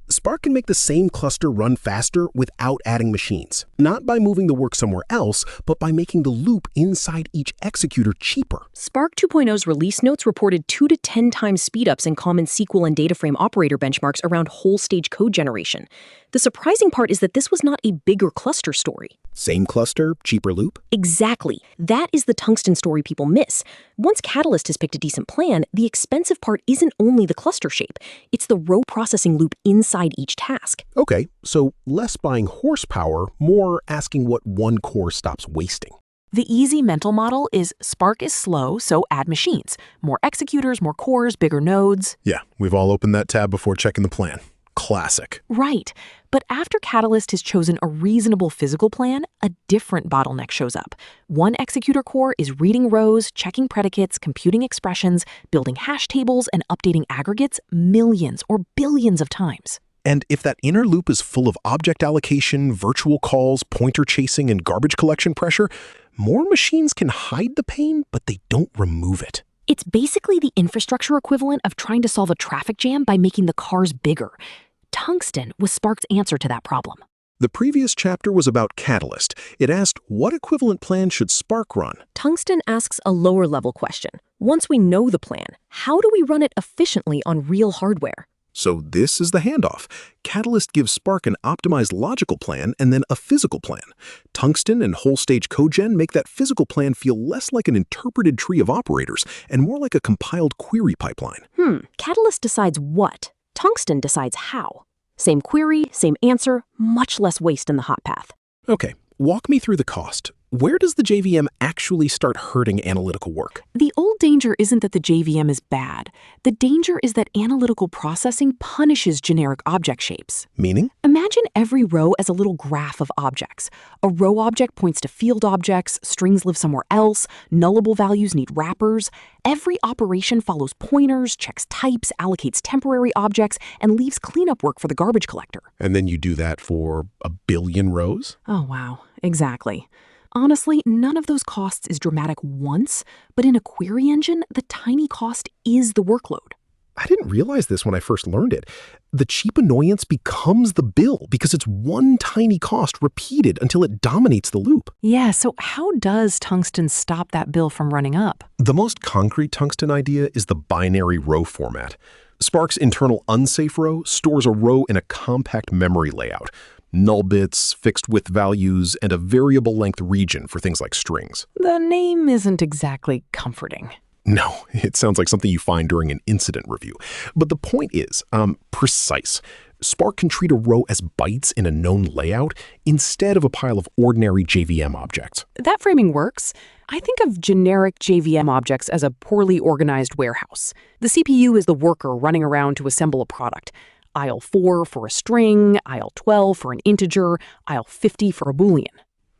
Spark can make the same cluster run faster without adding machines. Not by moving the work somewhere else, but by making the loop inside each executor cheaper. Spark 2.0's release notes reported 2 to 10 times speedups in common SQL and data frame operator benchmarks around whole-stage code generation. The surprising part is that this was not a bigger cluster story. Same cluster, cheaper loop? Exactly. That is the Tungsten story people miss. Once Catalyst has picked a decent plan, the expensive part isn't only the cluster shape. It's the row processing loop inside each task. Okay, so less buying horsepower, more asking what one core stops wasting. The easy mental model is Spark is slow, so add machines. More executors, more cores, bigger nodes. Yeah, we've all opened that tab before checking the plan. Classic. Right. But after Catalyst has chosen a reasonable physical plan, a different bottleneck shows up. One executor core is reading rows, checking predicates, computing expressions, building hash tables, and updating aggregates millions or billions of times. And if that inner loop is full of object allocation, virtual calls, pointer chasing, and garbage collection pressure, more machines can hide the pain, but they don't remove it. It's basically the infrastructure equivalent of trying to solve a traffic jam by making the cars bigger. Tungsten was Spark's answer to that problem. The previous chapter was about Catalyst. It asked, what equivalent plan should Spark run? Tungsten asks a lower-level question. Once we know the plan, how do we run it efficiently on real hardware? So this is the handoff. Catalyst gives Spark an optimized logical plan and then a physical plan. Tungsten and whole-stage codegen make that physical plan feel less like an interpreted tree of operators and more like a compiled query pipeline. Catalyst decides what. Tungsten decides how. Same query, same answer, much less waste in the hot path. Okay, walk me through the cost. Where does the JVM actually start hurting analytical work? The old danger isn't that the JVM is bad. The danger is that analytical processing punishes generic object shapes. Meaning? Imagine every row as a little graph of objects. A row object points to field objects, strings live somewhere else, nullable values need wrappers. Every operation follows pointers, checks types, allocates temporary objects, and leaves cleanup work for the garbage collector. And then you do that for a billion rows? Oh, wow. Exactly. Honestly, none of those costs is dramatic once, but in a query engine, the tiny cost is the workload. I didn't realize this when I first learned it. The cheap annoyance becomes the bill because it's one tiny cost repeated until it dominates the loop. Yeah, so how does Tungsten stop that bill from running up? The most concrete Tungsten idea is the binary row format. Spark's internal UnsafeRow stores a row in a compact memory layout. Null bits, fixed width values, and a variable length region for things like strings. The name isn't exactly comforting. No, it sounds like something you find during an incident review. But the point is, precise. Spark can treat a row as bytes in a known layout instead of a pile of ordinary JVM objects. That framing works. I think of generic JVM objects as a poorly organized warehouse. The CPU is the worker running around to assemble a product. Aisle 4 for a string, aisle 12 for an integer, aisle 50 for a Boolean.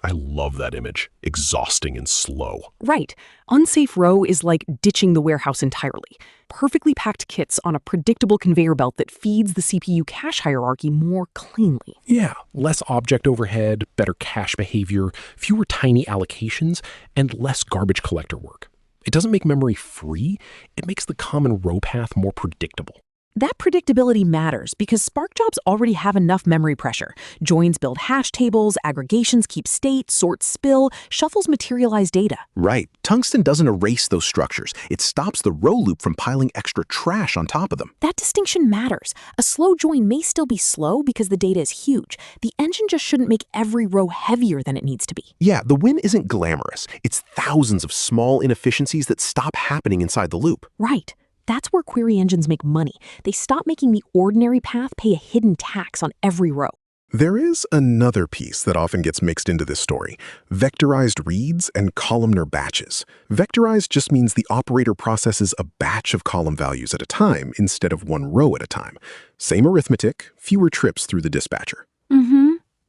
I love that image. Exhausting and slow. Right. UnsafeRow is like ditching the warehouse entirely. Perfectly packed kits on a predictable conveyor belt that feeds the CPU cache hierarchy more cleanly. Yeah, less object overhead, better cache behavior, fewer tiny allocations, and less garbage collector work. It doesn't make memory free, it makes the common row path more predictable. That predictability matters because Spark jobs already have enough memory pressure. Joins build hash tables, aggregations keep state, sorts spill, shuffles materialize data. Right. Tungsten doesn't erase those structures. It stops the row loop from piling extra trash on top of them. That distinction matters. A slow join may still be slow because the data is huge. The engine just shouldn't make every row heavier than it needs to be. Yeah, the win isn't glamorous. It's thousands of small inefficiencies that stop happening inside the loop. Right. That's where query engines make money. They stop making the ordinary path pay a hidden tax on every row. There is another piece that often gets mixed into this story: vectorized reads and columnar batches. Vectorized just means the operator processes a batch of column values at a time instead of one row at a time. Same arithmetic, fewer trips through the dispatcher.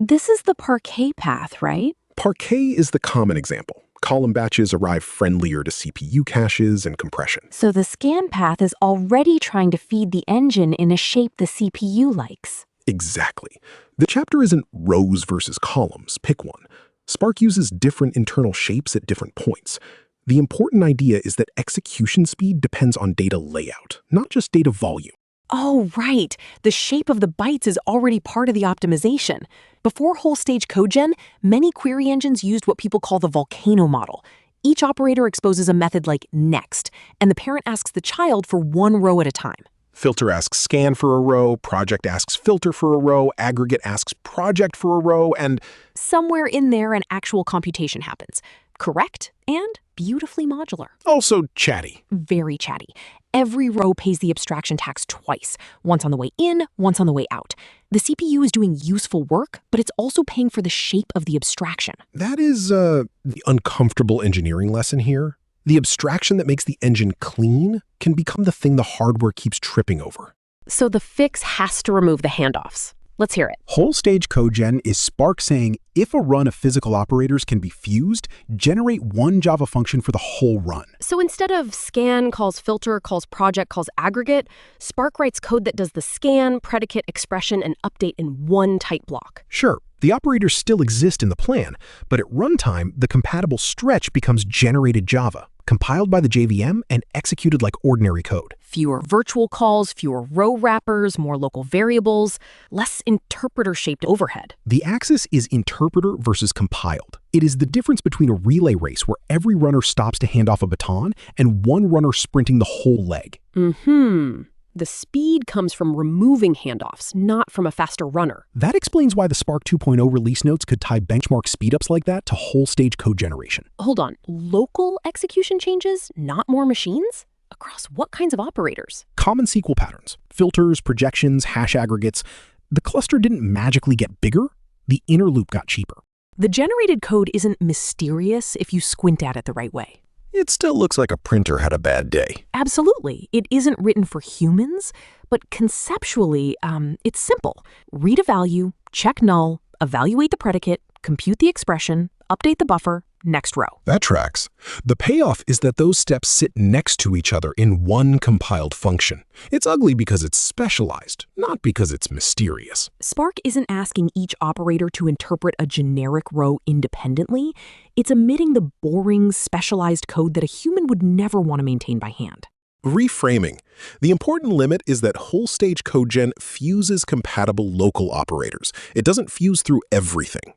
This is the Parquet path, right? Parquet is the common example. Column batches arrive friendlier to CPU caches and compression. So the scan path is already trying to feed the engine in a shape the CPU likes. Exactly. The chapter isn't rows versus columns, pick one. Spark uses different internal shapes at different points. The important idea is that execution speed depends on data layout, not just data volume. Oh, right. The shape of the bytes is already part of the optimization. Before whole-stage codegen, many query engines used what people call the volcano model. Each operator exposes a method like next, and the parent asks the child for one row at a time. Filter asks scan for a row, project asks filter for a row, aggregate asks project for a row, and Somewhere in there, an actual computation happens. Correct and beautifully modular. also chatty. Very chatty. Every row pays the abstraction tax twice, once on the way in, once on the way out. The CPU is doing useful work, but it's also paying for the shape of the abstraction. That is the uncomfortable engineering lesson here. The abstraction that makes the engine clean can become the thing the hardware keeps tripping over. So the fix has to remove the handoffs. Let's hear it. Whole-stage codegen is Spark saying if a run of physical operators can be fused, generate one Java function for the whole run. So instead of scan calls filter, calls project, calls aggregate, Spark writes code that does the scan, predicate, expression, and update in one type block. Sure, the operators still exist in the plan, but at runtime, the compatible stretch becomes generated Java, compiled by the JVM and executed like ordinary code. Fewer virtual calls, fewer row wrappers, more local variables, less interpreter-shaped overhead. The axis is interpreter versus compiled. It is the difference between a relay race where every runner stops to hand off a baton and one runner sprinting the whole leg. The speed comes from removing handoffs, not from a faster runner. That explains why the Spark 2.0 release notes could tie benchmark speedups like that to whole-stage code generation. Hold on, local execution changes, not more machines? Across what kinds of operators? Common SQL patterns, filters, projections, hash aggregates. The cluster didn't magically get bigger, the inner loop got cheaper. The generated code isn't mysterious if you squint at it the right way. It still looks like a printer had a bad day. Absolutely. It isn't written for humans, but conceptually, it's simple. Read a value, check null, evaluate the predicate, compute the expression, update the buffer, next row. That tracks. The payoff is that those steps sit next to each other in one compiled function. It's ugly because it's specialized, not because it's mysterious. Spark isn't asking each operator to interpret a generic row independently. It's omitting the boring, specialized code that a human would never want to maintain by hand. Reframing. The important limit is that whole-stage codegen fuses compatible local operators. It doesn't fuse through everything.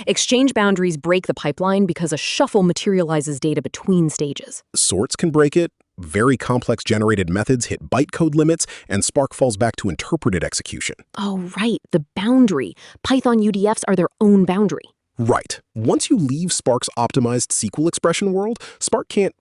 Exchange boundaries break the pipeline because a shuffle materializes data between stages. Sorts can break it, very complex generated methods hit bytecode limits, and Spark falls back to interpreted execution. Oh, right, the boundary. Python UDFs are their own boundary. Right. Once you leave Spark's optimized SQL expression world, Spark can't,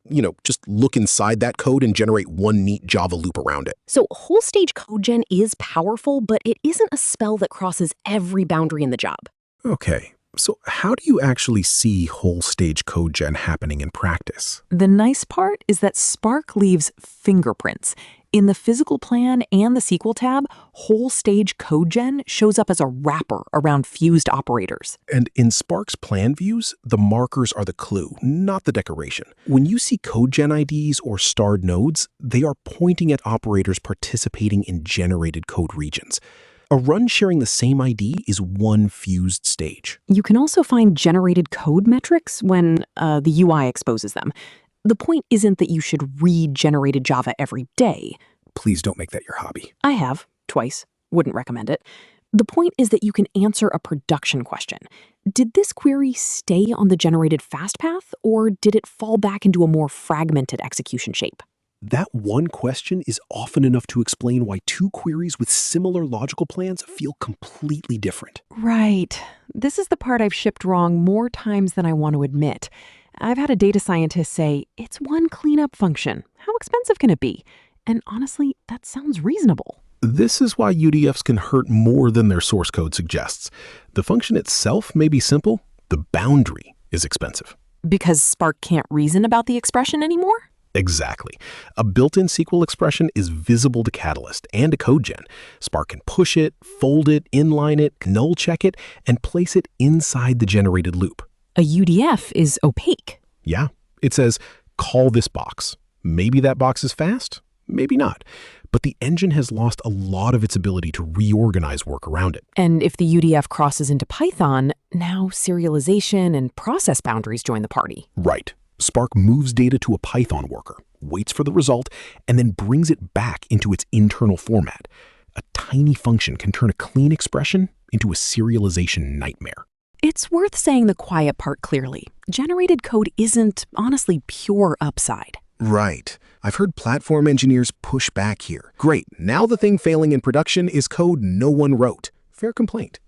just look inside that code and generate one neat Java loop around it. So whole-stage codegen is powerful, but it isn't a spell that crosses every boundary in the job. Okay, so how do you actually see whole-stage codegen happening in practice? The nice part is that Spark leaves fingerprints. In the physical plan and the SQL tab, whole-stage codegen shows up as a wrapper around fused operators. And in Spark's plan views, the markers are the clue, not the decoration. When you see codegen IDs or starred nodes, they are pointing at operators participating in generated code regions. A run sharing the same ID is one fused stage. You can also find generated code metrics when the UI exposes them. The point isn't that you should read generated Java every day. Please don't make that your hobby. I have, twice. Wouldn't recommend it. The point is that you can answer a production question. Did this query stay on the generated fast path, or did it fall back into a more fragmented execution shape? That one question is often enough to explain why two queries with similar logical plans feel completely different. Right. This is the part I've shipped wrong more times than I want to admit. I've had a data scientist say, it's one cleanup function. How expensive can it be? And honestly, that sounds reasonable. This is why UDFs can hurt more than their source code suggests. The function itself may be simple, the boundary is expensive. Because Spark can't reason about the expression anymore? Exactly. A built-in SQL expression is visible to Catalyst and to codegen. Spark can push it, fold it, inline it, null check it, and place it inside the generated loop. A UDF is opaque. Yeah. It says, call this box. Maybe that box is fast, maybe not. But the engine has lost a lot of its ability to reorganize work around it. And if the UDF crosses into Python, now serialization and process boundaries join the party. Right. Spark moves data to a Python worker, waits for the result, and then brings it back into its internal format. A tiny function can turn a clean expression into a serialization nightmare. It's worth saying the quiet part clearly. Generated code isn't, honestly, pure upside. Right. I've heard platform engineers push back here. Great, now the thing failing in production is code no one wrote. Fair complaint.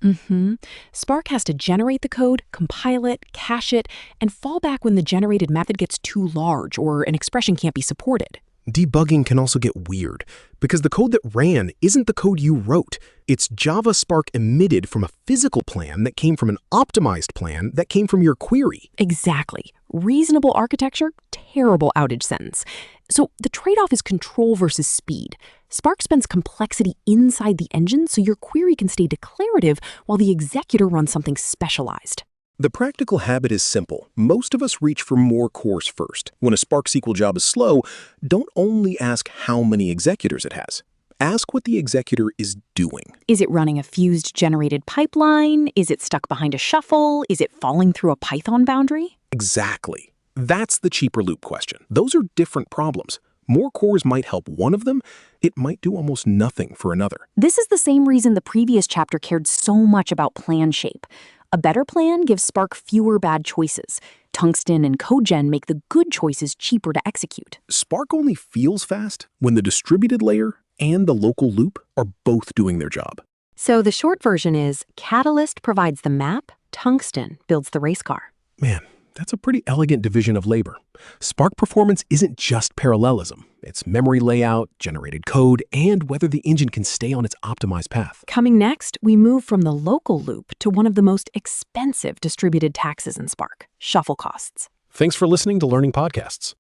Spark has to generate the code, compile it, cache it, and fall back when the generated method gets too large or an expression can't be supported. Debugging can also get weird, because the code that ran isn't the code you wrote. It's Java Spark emitted from a physical plan that came from an optimized plan that came from your query. Exactly. Reasonable architecture, terrible outage sentence. So the trade-off is control versus speed. Spark spends complexity inside the engine so your query can stay declarative while the executor runs something specialized. The practical habit is simple. Most of us reach for more cores first. When a Spark SQL job is slow, don't only ask how many executors it has. Ask what the executor is doing. Is it running a fused generated pipeline? Is it stuck behind a shuffle? Is it falling through a Python boundary? Exactly. That's the cheaper loop question. Those are different problems. More cores might help one of them. It might do almost nothing for another. This is the same reason the previous chapter cared so much about plan shape. A better plan gives Spark fewer bad choices. Tungsten and codegen make the good choices cheaper to execute. Spark only feels fast when the distributed layer and the local loop are both doing their job. So the short version is, Catalyst provides the map, Tungsten builds the race car. Man, that's a pretty elegant division of labor. Spark performance isn't just parallelism. It's memory layout, generated code, and whether the engine can stay on its optimized path. Coming next, we move from the local loop to one of the most expensive distributed taxes in Spark, shuffle costs. Thanks for listening to Learning Podcasts.